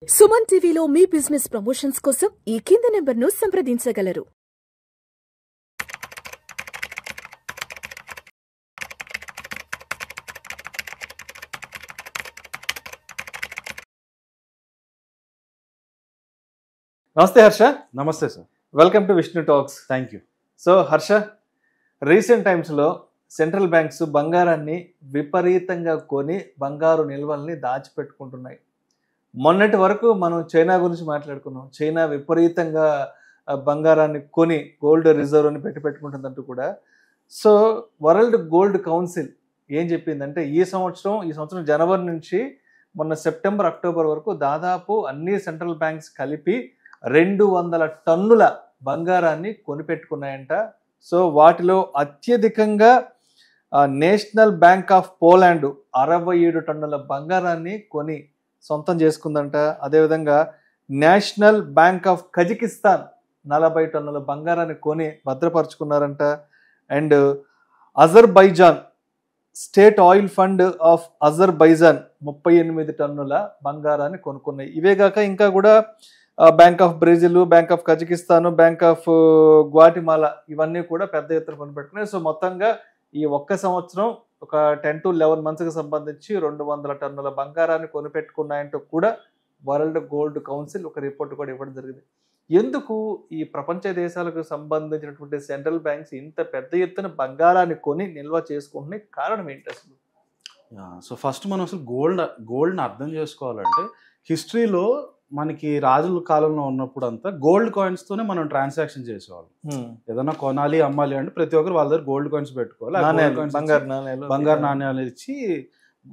సుమన్ టీవీలో మీ business promotions కోసం ఈ కింది నెంబర్ను సంప్రదించగలరు. నమస్తే హర్ష. నమస్తే sir. Welcome to Vishnu talks. Thank you. So Harsha, recent టైమ్స్లో సెంట్రల్ బ్యాంక్స్ బంగారాన్ని విపరీతంగా కొని బంగారు నిల్వల్ని దాచిపెట్టుకుంటున్నాయి. మొన్నటి వరకు మనం చైనా గురించి మాట్లాడుకున్నాం. చైనా విపరీతంగా బంగారాన్ని కొని గోల్డ్ రిజర్వ్ని పెట్టుకుంటుందంటూ కూడా. సో వరల్డ్ గోల్డ్ కౌన్సిల్ ఏం చెప్పిందంటే ఈ సంవత్సరం జనవరి నుంచి మొన్న సెప్టెంబర్ అక్టోబర్ వరకు దాదాపు అన్ని సెంట్రల్ బ్యాంక్స్ కలిపి 200 టన్నుల బంగారాన్ని కొనిపెట్టుకున్నాయంట. సో వాటిలో అత్యధికంగా నేషనల్ బ్యాంక్ ఆఫ్ పోలాండ్ 67 టన్నుల బంగారాన్ని కొని సొంతం చేసుకుందంట. అదేవిధంగా నేషనల్ బ్యాంక్ ఆఫ్ కజకిస్తాన్ 40 టన్నుల బంగారాన్ని కొని భద్రపరుచుకున్నారంట. And Azerbaijan state oil fund of Azerbaijan 38 టన్నుల బంగారాన్ని కొనుక్కున్నాయి. ఇవేగాక ఇంకా కూడా bank of Brazil, bank of Kazakhstan, bank of Guatemala ఇవన్నీ కూడా పెద్ద ఎత్తున కొనిపెట్టుకున్నాయి. సో మొత్తంగా ఈ ఒక్క సంవత్సరం ఒక 10 to 11 monthsకి సంబంధించి 200 టన్నుల బంగారాన్ని కొనిపెట్టుకున్నాయంటూ కూడా వరల్డ్ గోల్డ్ కౌన్సిల్ ఒక రిపోర్ట్ కూడా ఇవ్వడం జరిగింది. ఎందుకు ఈ ప్రపంచ దేశాలకు సంబంధించినటువంటి సెంట్రల్ బ్యాంక్స్ ఇంత పెద్ద ఎత్తున బంగారాన్ని కొని నిల్వ చేసుకుంటున్నాయి? కారణం ఏంటి అసలు? సో ఫస్ట్ మనం అసలు గోల్డ్ని అర్థం చేసుకోవాలంటే హిస్టరీలో మనకి రాజుల కాలంలో ఉన్నప్పుడు అంతా గోల్డ్ కాయిన్స్తోనే మనం ట్రాన్సాక్షన్ చేసేవాళ్ళం. ఏదైనా కొనాలి అమ్మాలి అంటే ప్రతి ఒక్కరు వాళ్ళ దగ్గర గోల్డ్ కాయిన్స్ పెట్టుకోవాలి, బంగారు నాణ్యాలు ఇచ్చి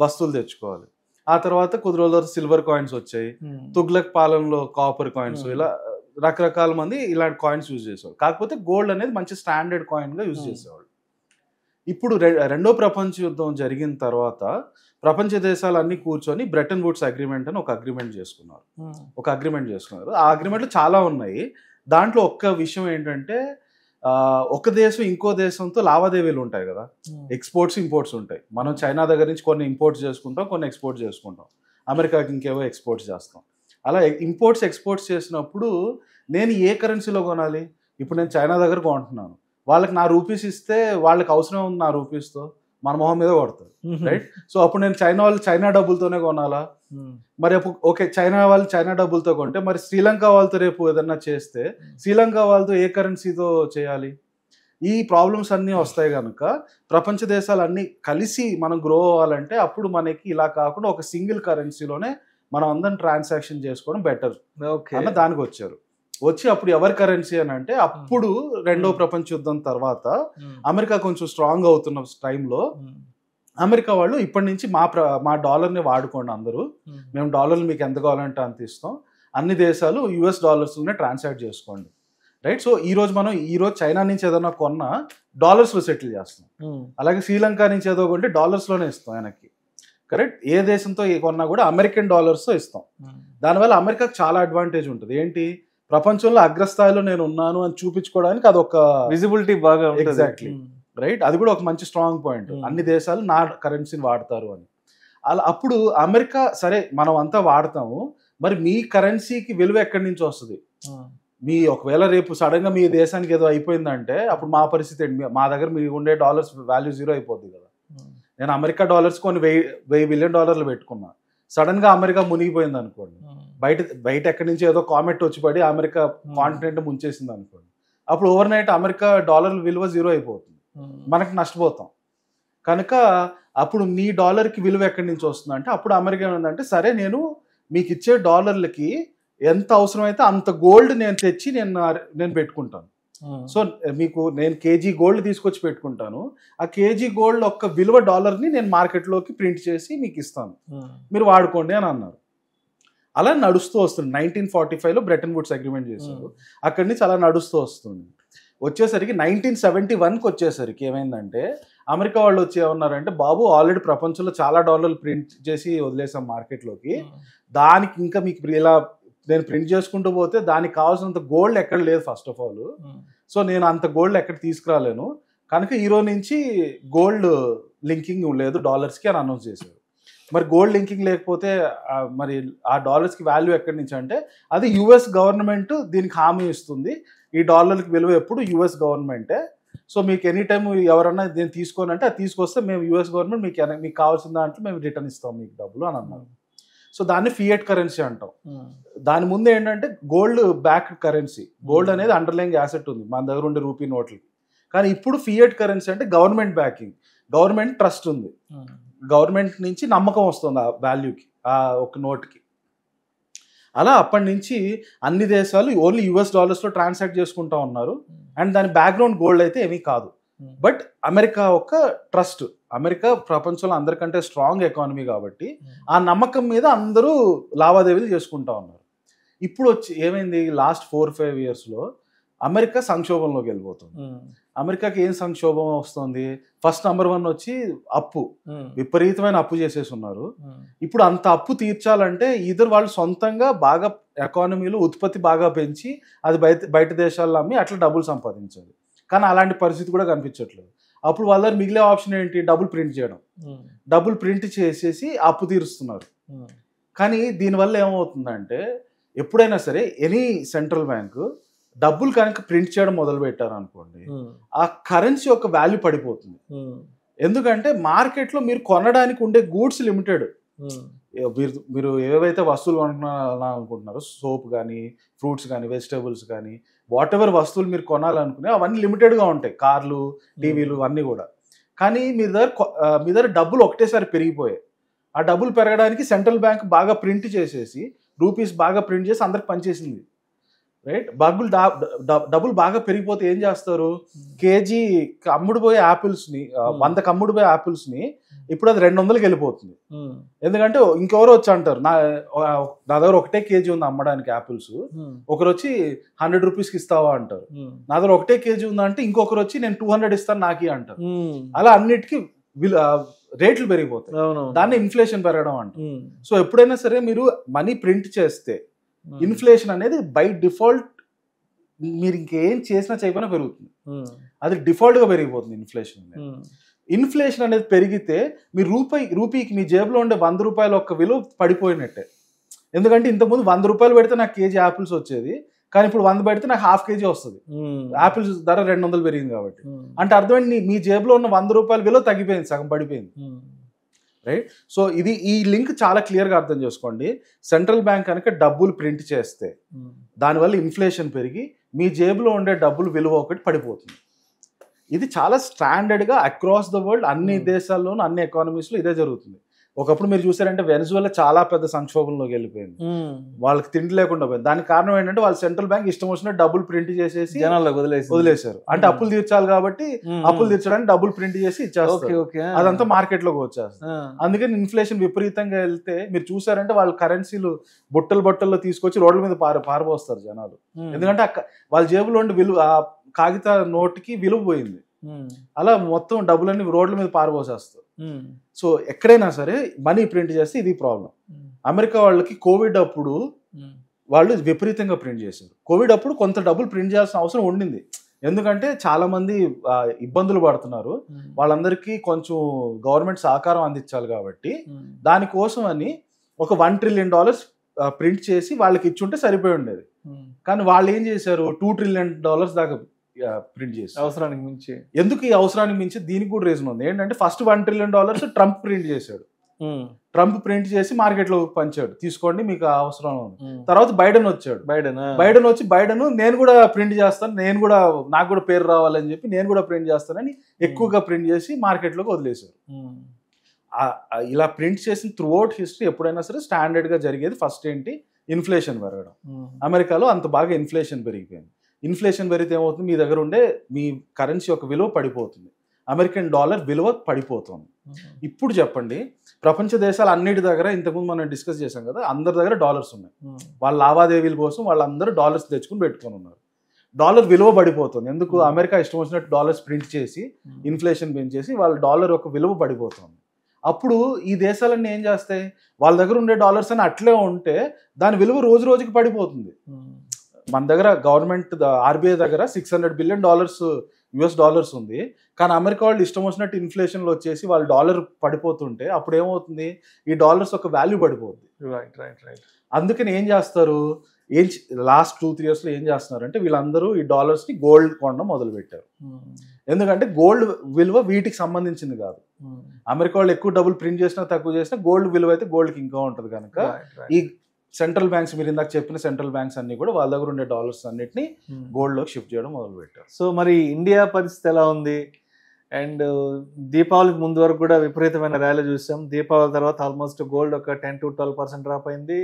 వస్తువులు తెచ్చుకోవాలి. ఆ తర్వాత కొద్ది రోజుల తర్వాత సిల్వర్ కాయిన్స్ వచ్చాయి. తుగ్లక్ పాలనలో కాపర్ కాయిన్స్, ఇలా రకరకాల మంది ఇలాంటి కాయిన్స్ యూజ్ చేసేవాళ్ళు. కాకపోతే గోల్డ్ అనేది మంచి స్టాండర్డ్ కాయిన్గా యూజ్ చేసేవాళ్ళు. ఇప్పుడు రెండో ప్రపంచ యుద్ధం జరిగిన తర్వాత ప్రపంచ దేశాలు అన్ని కూర్చొని బ్రెటన్ వుడ్స్ అగ్రిమెంట్ అని ఒక అగ్రిమెంట్ చేసుకున్నారు. ఆ అగ్రిమెంట్లు చాలా ఉన్నాయి. దాంట్లో ఒక్క విషయం ఏంటంటే ఒక దేశం ఇంకో దేశంతో లావాదేవీలు ఉంటాయి కదా, ఎక్స్పోర్ట్స్ ఇంపోర్ట్స్ ఉంటాయి. మనం చైనా దగ్గర నుంచి కొన్ని ఇంపోర్ట్స్ చేసుకుంటాం, కొన్ని ఎక్స్పోర్ట్ చేసుకుంటాం. అమెరికాకి ఇంకేవో ఎక్స్పోర్ట్స్ చేస్తాం. అలా ఇంపోర్ట్స్ ఎక్స్పోర్ట్స్ చేసినప్పుడు నేను ఏ కరెన్సీలో కొనాలి? ఇప్పుడు నేను చైనా దగ్గర కొంటున్నాను, వాళ్ళకి నా రూపీస్ ఇస్తే వాళ్ళకి అవసరం ఉంది నా రూపీస్తో, మన మొహం మీద కొడతారు, రైట్? సో అప్పుడు నేను చైనా డబ్బులతోనే కొనాలా? మరి అప్పుడు ఓకే, చైనా వాళ్ళు చైనా డబ్బులతో కొంటే మరి శ్రీలంక వాళ్ళతో రేపు ఏదన్నా చేస్తే శ్రీలంక వాళ్ళతో ఏ కరెన్సీతో చేయాలి? ఈ ప్రాబ్లమ్స్ అన్నీ వస్తాయి కనుక ప్రపంచ దేశాలు అన్నీ కలిసి మనం గ్రో అవ్వాలంటే అప్పుడు మనకి ఇలా కాకుండా ఒక సింగిల్ కరెన్సీలోనే మనం అందరం ట్రాన్సాక్షన్ చేసుకోవడం బెటర్ అన్న దానికి వచ్చి అప్పుడు ఎవరి కరెన్సీ అని అంటే అప్పుడు రెండో ప్రపంచ యుద్ధం తర్వాత అమెరికా కొంచెం స్ట్రాంగ్ అవుతున్న టైంలో అమెరికా వాళ్ళు ఇప్పటి నుంచి మా డాలర్ని వాడుకోండి అందరూ, మేము డాలర్లు మీకు ఎంత కావాలంటే అంత ఇస్తాం, అన్ని దేశాలు US డాలర్స్లోనే ట్రాన్సాక్ట్ చేసుకోండి, రైట్? సో ఈరోజు చైనా నుంచి ఏదైనా కొన్నా డాలర్స్లో సెటిల్ చేస్తాం. అలాగే శ్రీలంక నుంచి ఏదో కొంటే డాలర్స్లోనే ఇస్తాం ఆయనకి, కరెక్ట్? ఏ దేశంతో కొన్నా కూడా అమెరికన్ డాలర్స్తో ఇస్తాం. దానివల్ల అమెరికాకు చాలా అడ్వాంటేజ్ ఉంటుంది. ఏంటి? ప్రపంచంలో అగ్రస్థాయిలో నేను ఉన్నాను అని చూపించుకోవడానికి అదొక విజిబిలిటీ బాగా. Exactly, right? అది కూడా ఒక మంచి స్ట్రాంగ్ పాయింట్. అన్ని దేశాలు నా కరెన్సీని వాడతారు అని. అలా అప్పుడు అమెరికా సరే మనం అంతా వాడతాము, మరి మీ కరెన్సీకి విలువ ఎక్కడి నుంచి వస్తుంది? ఒకవేళ రేపు సడన్ గా మీ దేశానికి ఏదో అయిపోయిందంటే అప్పుడు మా పరిస్థితి ఏంటి? మా దగ్గర మీ ఉండే డాలర్స్ వాల్యూ జీరో అయిపోద్ది కదా. నేను అమెరికా డాలర్స్ కొని $1,000 బిలియన్ పెట్టుకున్నా, సడన్ గా అమెరికా మునిగిపోయింది అనుకోండి, బయట ఎక్కడి నుంచి ఏదో కామెంట్ వచ్చి పడి అమెరికా కాంటినెంట్ ముంచేసింది అనుకోండి, అప్పుడు ఓవర్ నైట్ అమెరికా డాలర్ విలువ జీరో అయిపోతుంది, మనకి నష్టపోతాం. కనుక అప్పుడు మీ డాలర్కి విలువ ఎక్కడి నుంచి వస్తుంది అంటే అప్పుడు అమెరికా ఏంటంటే సరే నేను మీకు ఇచ్చే డాలర్లకి ఎంత అవసరమైతే అంత గోల్డ్ నేను తెచ్చి నేను పెట్టుకుంటాను. సో నేను కేజీ గోల్డ్ తీసుకొచ్చి పెట్టుకుంటాను, ఆ కేజీ గోల్డ్ ఒక్క విలువ డాలర్ని నేను మార్కెట్లోకి ప్రింట్ చేసి మీకు ఇస్తాను, మీరు వాడుకోండి అని అన్నారు. అలా నడుస్తూ వస్తుంది. 1945లో బ్రెటన్ వుడ్స్ అగ్రిమెంట్ చేశారు. అక్కడి నుంచి అలా నడుస్తూ వస్తుంది. వచ్చేసరికి 1971కి వచ్చేసరికి ఏమైందంటే అమెరికా వాళ్ళు వచ్చి ఏమన్నారంటే, బాబు ఆల్రెడీ ప్రపంచంలో చాలా డాలర్లు ప్రింట్ చేసి వదిలేసాం మార్కెట్లోకి, దానికి ఇంకా మీకు ఇలా నేను ప్రింట్ చేసుకుంటూ పోతే దానికి కావాల్సినంత గోల్డ్ ఎక్కడ లేదు ఫస్ట్ ఆఫ్ ఆల్. సో నేను అంత గోల్డ్ ఎక్కడ తీసుకురాలేను, కనుక ఈరోజు నుంచి గోల్డ్ లింకింగ్ లేదు డాలర్స్కి అని అనౌన్స్ చేశారు. మరి గోల్డ్ లింకింగ్ లేకపోతే మరి ఆ డాలర్స్కి వాల్యూ ఎక్కడి నుంచి అంటే అది యుఎస్ గవర్నమెంట్ దీనికి హామీ ఇస్తుంది, ఈ డాలర్కి విలువ ఎప్పుడు యుఎస్ గవర్నమెంటే. సో మీకు ఎనీ టైం ఎవరన్నా దీన్ని తీసుకోని అంటే అది తీసుకొస్తే మేము యుఎస్ గవర్నమెంట్ మీకు కావాల్సిన దాంట్లో మేము రిటర్న్ ఇస్తాం మీకు డబ్బులు అని అన్నారు. సో దాన్ని ఫియట్ కరెన్సీ అంటాం. దాని ముందు ఏంటంటే గోల్డ్ బ్యాక్ కరెన్సీ. గోల్డ్ అనేది అండర్లైయింగ్ యాసెట్ ఉంది మన దగ్గర ఉండే రూపీ నోట్లకి. కానీ ఇప్పుడు ఫియట్ కరెన్సీ అంటే గవర్నమెంట్ బ్యాకింగ్, గవర్నమెంట్ ట్రస్ట్ ఉంది, గవర్నమెంట్ నుంచి నమ్మకం వస్తుంది ఆ వాల్యూకి, ఆ ఒక నోట్కి. అలా అప్పటి నుంచి అన్ని దేశాలు ఓన్లీ యుఎస్ డాలర్స్లో ట్రాన్సాక్ట్ చేసుకుంటా ఉన్నారు. అండ్ దాని బ్యాక్గ్రౌండ్ గోల్డ్ అయితే ఏమీ కాదు. బట్ అమెరికా ఒక ట్రస్ట్, అమెరికా ప్రపంచంలో అందరికంటే స్ట్రాంగ్ ఎకానమీ కాబట్టి ఆ నమ్మకం మీద అందరూ లావాదేవీలు చేసుకుంటా ఉన్నారు. ఇప్పుడు వచ్చి ఏమైంది, లాస్ట్ 4-5 yearsలో అమెరికా సంక్షోభంలోకి వెళ్ళిపోతుంది. అమెరికాకి ఏం సంక్షోభం వస్తుంది, ఫస్ట్ నెంబర్ 1 వచ్చి అప్పు, విపరీతమైన అప్పు చేసేసి ఉన్నారు. ఇప్పుడు అంత అప్పు తీర్చాలంటే ఇద్దరు వాళ్ళు సొంతంగా బాగా ఎకానమీలో ఉత్పత్తి బాగా పెంచి అది బయట దేశాల్లో అమ్మి అట్లా డబ్బులు సంపాదించాలి. కానీ అలాంటి పరిస్థితి కూడా కనిపించట్లేదు. అప్పుడు వాళ్ళ దగ్గర మిగిలే ఆప్షన్ ఏంటి, డబ్బులు ప్రింట్ చేయడం. డబ్బులు ప్రింట్ చేసేసి అప్పు తీరుస్తున్నారు. కానీ దీనివల్ల ఏమవుతుందంటే ఎప్పుడైనా సరే ఎనీ సెంట్రల్ బ్యాంకు డబ్బులు కనుక ప్రింట్ చేయడం మొదలు పెట్టారు అనుకోండి, ఆ కరెన్సీ యొక్క వాల్యూ పడిపోతుంది. ఎందుకంటే మార్కెట్లో మీరు కొనడానికి ఉండే గూడ్స్ లిమిటెడ్. మీరు ఏవైతే వస్తువులు కొనాలనుకుంటున్నారో, సోప్ కానీ, ఫ్రూట్స్ కానీ, వెజిటేబుల్స్ కానీ, వాట్ ఎవర్ వస్తువులు మీరు కొనాలనుకునే అవన్నీ లిమిటెడ్గా ఉంటాయి, కార్లు, టీవీలు అన్నీ కూడా. కానీ మీ దగ్గర డబ్బులు ఒకటేసారి పెరిగిపోయాయి. ఆ డబ్బులు పెరగడానికి సెంట్రల్ బ్యాంక్ బాగా ప్రింట్ చేసేసి, రూపీస్ బాగా ప్రింట్ చేసి అందరికి పనిచేసింది, రైట్. డబ్బులు బాగా పెరిగిపోతే ఏం చేస్తారు, కేజీ అమ్ముడుపోయే యాపిల్స్ని 100కి అమ్ముడుపోయే యాపిల్స్ని ఇప్పుడు అది 200కి వెళ్ళిపోతుంది. ఎందుకంటే ఇంకెవరో వచ్చి అంటారు నా దగ్గర ఒకటే కేజీ ఉంది అమ్మడానికి యాపిల్స్, ఒకరు వచ్చి 100 రూపీస్కి ఇస్తావా అంటారు. నా దగ్గర ఒకటే కేజీ ఉందంటే ఇంకొకరు వచ్చి నేను 200 ఇస్తాను నాకి అంటారు. అలా అన్నిటికీ రేట్లు పెరిగిపోతాయి. దాన్ని ఇన్ఫ్లేషన్ పెరగడం అంటారు. సో ఎప్పుడైనా సరే మీరు మనీ ప్రింట్ చేస్తే ఇన్ఫ్లేషన్ అనేది బై డిఫాల్ట్ మీరు ఇంకేం చేసినా చేయకపోయినా పెరుగుతుంది. అది డిఫాల్ట్గా పెరిగిపోతుంది ఇన్ఫ్లేషన్ అనేది. ఇన్ఫ్లేషన్ అనేది పెరిగితే మీ రూపీకి మీ జేబులో ఉండే 100 రూపాయల ఒక్క విలువ పడిపోయినట్టే. ఎందుకంటే ఇంతకుముందు 100 రూపాయలు పెడితే నాకు కేజీ యాపిల్స్ వచ్చేది, కానీ ఇప్పుడు 100 పెడితే నాకు ½ కేజీ వస్తుంది. యాపిల్స్ ధర 200 పెరిగింది కాబట్టి. అంటే అర్థమైంది మీ జేబులో ఉన్న 100 రూపాయల విలువ తగ్గిపోయింది, సగం పడిపోయింది, రైట్. సో ఇది ఈ లింక్ చాలా క్లియర్గా అర్థం చేసుకోండి. సెంట్రల్ బ్యాంక్ కనుక డబ్బులు ప్రింట్ చేస్తే దానివల్ల ఇన్ఫ్లేషన్ పెరిగి మీ జేబులో ఉండే డబ్బులు విలువ ఒకటి పడిపోతుంది. ఇది చాలా స్టాండర్డ్గా అక్రాస్ ద వరల్డ్ అన్ని దేశాల్లోనూ అన్ని ఎకానమీస్లో ఇదే జరుగుతుంది. ఒకప్పుడు మీరు చూసారంటే వెనజువెలా చాలా పెద్ద సంక్షోభంలోకి వెళ్ళిపోయింది, వాళ్ళకి తిండి లేకుండా పోయింది. దానికి కారణం ఏంటంటే వాళ్ళు సెంట్రల్ బ్యాంక్ ఇష్టం వచ్చిన డబ్బులు ప్రింట్ చేసేసి జనాలకు వదిలేశారు. అంటే అప్పులు తీర్చాలి కాబట్టి అప్పులు తీర్చడానికి డబ్బులు ప్రింట్ చేసి ఇచ్చేస్తారు, అదంతా మార్కెట్ లోకి వచ్చేస్తుంది. అందుకని ఇన్ఫ్లేషన్ విపరీతంగా వెళ్తే మీరు చూసారంటే వాళ్ళ కరెన్సీలు బుట్టల్లో తీసుకొచ్చి రోడ్ల మీద పారబోస్తారు జనాలు. ఎందుకంటే వాళ్ళ జేబులో ఉండి విలువ కాగిత నోటుకి విలువ పోయింది. అలా మొత్తం డబ్బులన్నీ రోడ్ల మీద పారబోసేస్తారు. సో ఎక్కడైనా సరే మనీ ప్రింట్ చేస్తే ఇది ప్రాబ్లం. అమెరికా వాళ్ళకి కోవిడ్ అప్పుడు వాళ్ళు విపరీతంగా ప్రింట్ చేశారు. కోవిడ్ అప్పుడు కొంత డబ్బులు ప్రింట్ చేయాల్సిన అవసరం ఉండింది, ఎందుకంటే చాలా మంది ఇబ్బందులు పడుతున్నారు, వాళ్ళందరికీ కొంచెం గవర్నమెంట్ సహకారం అందించాలి కాబట్టి. దానికోసం అని ఒక $1 trillion ప్రింట్ చేసి వాళ్ళకి ఇచ్చుంటే సరిపోయి ఉండేది. కానీ వాళ్ళు ఏం చేశారు, $2 trillion దాకా ప్రింట్ చేసి అవసరానికి మించి. ఎందుకు ఈ అవసరానికి మించి, దీనికి కూడా రీజన్ ఉంది. ఏంటంటే ఫస్ట్ $1 trillion ట్రంప్ ప్రింట్ చేశాడు. ట్రంప్ ప్రింట్ చేసి మార్కెట్ లో పంచాడు, తీసుకోండి మీకు అవసరం ఉంది. తర్వాత బైడెన్ వచ్చాడు. బైడెన్ నేను కూడా ప్రింట్ చేస్తాను, నాకు కూడా పేరు రావాలని చెప్పి నేను కూడా ప్రింట్ చేస్తానని ఎక్కువగా ప్రింట్ చేసి మార్కెట్ లోకి వదిలేశారు. ఇలా ప్రింట్ చేసిన త్రూ అవుట్ హిస్టరీ ఎప్పుడైనా సరే స్టాండర్డ్ గా జరిగేది ఫస్ట్ ఏంటి, ఇన్ఫ్లేషన్ పెరగడం. అమెరికాలో అంత బాగా ఇన్ఫ్లేషన్ పెరిగిపోయింది. ఇన్ఫ్లేషన్ పెరిగితే ఏమవుతుంది, మీ దగ్గర ఉండే మీ కరెన్సీ యొక్క విలువ పడిపోతుంది, అమెరికన్ డాలర్ విలువ పడిపోతుంది. ఇప్పుడు చెప్పండి, ప్రపంచ దేశాలు అన్నిటి దగ్గర ఇంతకుముందు మనం డిస్కస్ చేసాం కదా, అందరి దగ్గర డాలర్స్ ఉన్నాయి. వాళ్ళ లావాదేవీల కోసం వాళ్ళందరూ డాలర్స్ తెచ్చుకుని పెట్టుకొని ఉన్నారు. డాలర్ విలువ పడిపోతుంది. ఎందుకు, అమెరికా ఇష్టం వచ్చినట్టు డాలర్స్ ప్రింట్ చేసి ఇన్ఫ్లేషన్ పెంచేసి వాళ్ళ డాలర్ యొక్క విలువ పడిపోతుంది. అప్పుడు ఈ దేశాలన్నీ ఏం చేస్తాయి, వాళ్ళ దగ్గర ఉండే డాలర్స్ అని అట్లే ఉంటే దాని విలువ రోజు రోజుకి పడిపోతుంది. మన దగ్గర గవర్నమెంట్ ఆర్బీఐ దగ్గర $600 బిలియన్ US ఉంది, కానీ అమెరికా వాళ్ళు ఇష్టం వచ్చినట్టు ఇన్ఫ్లేషన్లో వచ్చేసి వాళ్ళు డాలర్ పడిపోతుంటే అప్పుడు ఏమవుతుంది, ఈ డాలర్స్ ఒక వాల్యూ పడిపోతుంది. అందుకని ఏం చేస్తారు, లాస్ట్ 2-3 yearsలో ఏం చేస్తున్నారంటే వీళ్ళందరూ ఈ డాలర్స్ని గోల్డ్ కొనడం మొదలుపెట్టారు. ఎందుకంటే గోల్డ్ విలువ వీటికి సంబంధించింది కాదు. అమెరికా వాళ్ళు ఎక్కువ డబ్బులు ప్రింట్ చేసినా తక్కువ చేసినా గోల్డ్ విలువ అయితే గోల్డ్కి ఇంకా ఉంటుంది కనుక ఈ సెంట్రల్ బ్యాంక్స్, మీరు ఇందాక చెప్పిన సెంట్రల్ బ్యాంక్స్ అన్ని కూడా వాళ్ళ దగ్గర ఉండే డాలర్స్ అన్నిటిని గోల్డ్లోకి షిఫ్ట్ చేయడం మొదలు పెట్టారు. సో మరి ఇండియా పరిస్థితి ఎలా ఉంది? అండ్ దీపావళికి ముందు వరకు కూడా విపరీతమైన ర్యాలీ చూసాం. దీపావళి తర్వాత ఆల్మోస్ట్ గోల్డ్ ఒక 10-12% డ్రాప్ అయింది.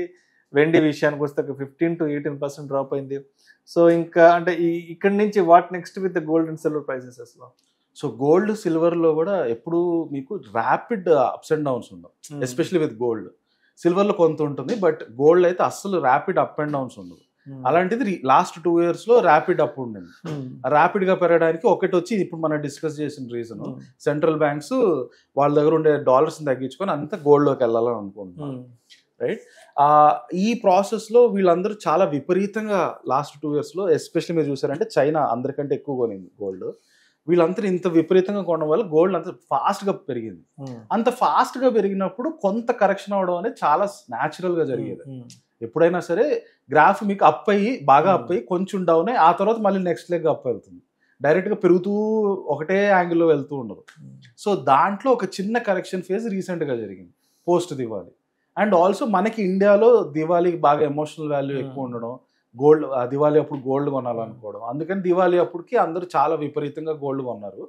వెండి విషయానికి వస్తే ఒక 15-18% డ్రాప్ అయింది. సో ఇంకా అంటే ఇక్కడి నుంచి what next with gold and silver prices అసలు? సో గోల్డ్ సిల్వర్లో కూడా ఎప్పుడు మీకు ర్యాపిడ్ అప్స్ అండ్ డౌన్స్ ఉండవు, ఎస్పెషలీ విత్ గోల్డ్. సిల్వర్లో కొంత ఉంటుంది, బట్ గోల్డ్ అయితే అస్సలు ర్యాపిడ్ అప్ అండ్ డౌన్స్ ఉండదు. అలాంటిది లాస్ట్ 2 yearsలో ర్యాపిడ్ అప్ ఉండింది. ర్యాపిడ్ గా పెరగడానికి ఒకటి వచ్చి ఇప్పుడు మనం డిస్కస్ చేసిన రీజన్, సెంట్రల్ బ్యాంక్స్ వాళ్ళ దగ్గర ఉండే డాలర్స్ తగ్గించుకొని అంతా గోల్డ్లోకి వెళ్ళాలని అనుకుంటున్నాం, రైట్? ఈ ప్రాసెస్లో వీళ్ళందరూ చాలా విపరీతంగా లాస్ట్ 2 yearsలో ఎస్పెషల్లీ మీరు చూసారంటే చైనా అందరికంటే ఎక్కువ కొనింది గోల్డ్. వీళ్ళందరూ ఇంత విపరీతంగా కొనడం వల్ల గోల్డ్ అంత ఫాస్ట్గా పెరిగింది. అంత ఫాస్ట్గా పెరిగినప్పుడు కొంత కరెక్షన్ అవడం అనేది చాలా న్యాచురల్గా జరిగేది. ఎప్పుడైనా సరే గ్రాఫ్ మీకు అప్ అయ్యి బాగా అప్ అయ్యి కొంచెం డౌన్ అయ్యి ఆ తర్వాత మళ్ళీ నెక్స్ట్ లెగ్ అప్ వెళ్తుంది, డైరెక్ట్గా పెరుగుతూ ఒకటే యాంగిల్లో వెళ్తూ ఉండదు. సో దాంట్లో ఒక చిన్న కరెక్షన్ ఫేజ్ రీసెంట్గా జరిగింది పోస్ట్ దివాళీ. అండ్ ఆల్సో మనకి ఇండియాలో దివాళీకి బాగా ఎమోషనల్ వాల్యూ ఎక్కువ ఉండడం, గోల్డ్ దివాళీ అప్పుడు గోల్డ్ కొనాలనుకోవడం, అందుకని దివాళీ అప్పటికి అందరూ చాలా విపరీతంగా గోల్డ్ కొన్నారు.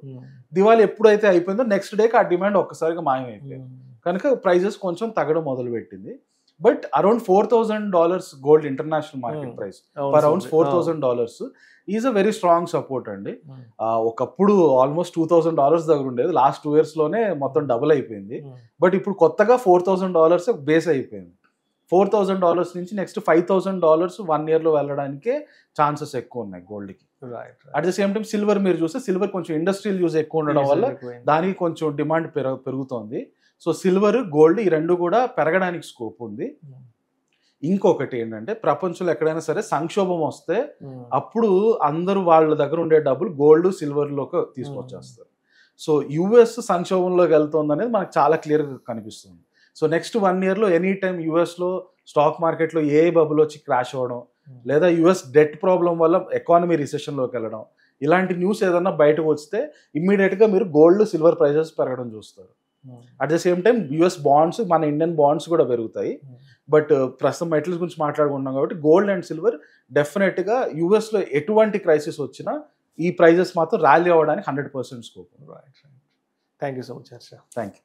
దివాళీ ఎప్పుడైతే అయిపోయిందో నెక్స్ట్ డేకి ఆ డిమాండ్ ఒక్కసారిగా మాయమైపోయింది కనుక ప్రైజెస్ కొంచెం తగ్గడం మొదలుపెట్టింది. But around $4,000 gold international market price around $4,000 is a very strong support అండి. ఒకప్పుడు ఆల్మోస్ట్ $2,000 దగ్గర ఉండేది, లాస్ట్ 2 yearsలోనే మొత్తం డబుల్ అయిపోయింది. బట్ ఇప్పుడు కొత్తగా $4,000 బేస్ అయిపోయింది. $4,000 నుంచి నెక్స్ట్ $5,000 1 yearలో వెళ్ళడానికే ఛాన్సెస్ ఎక్కువ ఉన్నాయి గోల్డ్కి. At the same time silver మీరు చూస్తే సిల్వర్ కొంచెం ఇండస్ట్రియల్ యూజ్ ఎక్కువ ఉండడం వల్ల దానికి కొంచెం డిమాండ్ పెరుగుతోంది. సో సిల్వర్ గోల్డ్ ఈ రెండు కూడా పెరగడానికి స్కోప్ ఉంది. ఇంకొకటి ఏంటంటే ప్రపంచంలో ఎక్కడైనా సరే సంక్షోభం వస్తే అప్పుడు అందరూ వాళ్ళ దగ్గర ఉండే డబ్బులు గోల్డ్ సిల్వర్లోకి తీసుకొచ్చేస్తారు. సో యుఎస్ సంక్షోభంలోకి వెళ్తుంది అనేది మనకు చాలా క్లియర్గా కనిపిస్తుంది. సో నెక్స్ట్ 1 yearలో ఎనీ టైం యుఎస్లో స్టాక్ మార్కెట్లో ఏ బబుల్ వచ్చి క్రాష్ అవ్వడం, లేదా యుఎస్ డెట్ ప్రాబ్లం వల్ల ఎకానమీ రిసెషన్లోకి వెళ్ళడం, ఇలాంటి న్యూస్ ఏదన్నా బయటకు వస్తే ఇమ్మీడియట్గా మీరు గోల్డ్ సిల్వర్ ప్రైజెస్ పెరగడం చూస్తారు. At the same time US bonds, మన ఇండియన్ బాండ్స్ కూడా పెరుగుతాయి. బట్ ప్రస్తుతం మెటల్స్ గురించి మాట్లాడుకుంటున్నాం కాబట్టి గోల్డ్ అండ్ సిల్వర్ డెఫినెట్గా యుఎస్లో ఎటువంటి క్రైసిస్ వచ్చినా ఈ ప్రైజెస్ మాత్రం ర్యాలీ అవ్వడానికి 100% scope. Thank you so much Harsha. Thank you.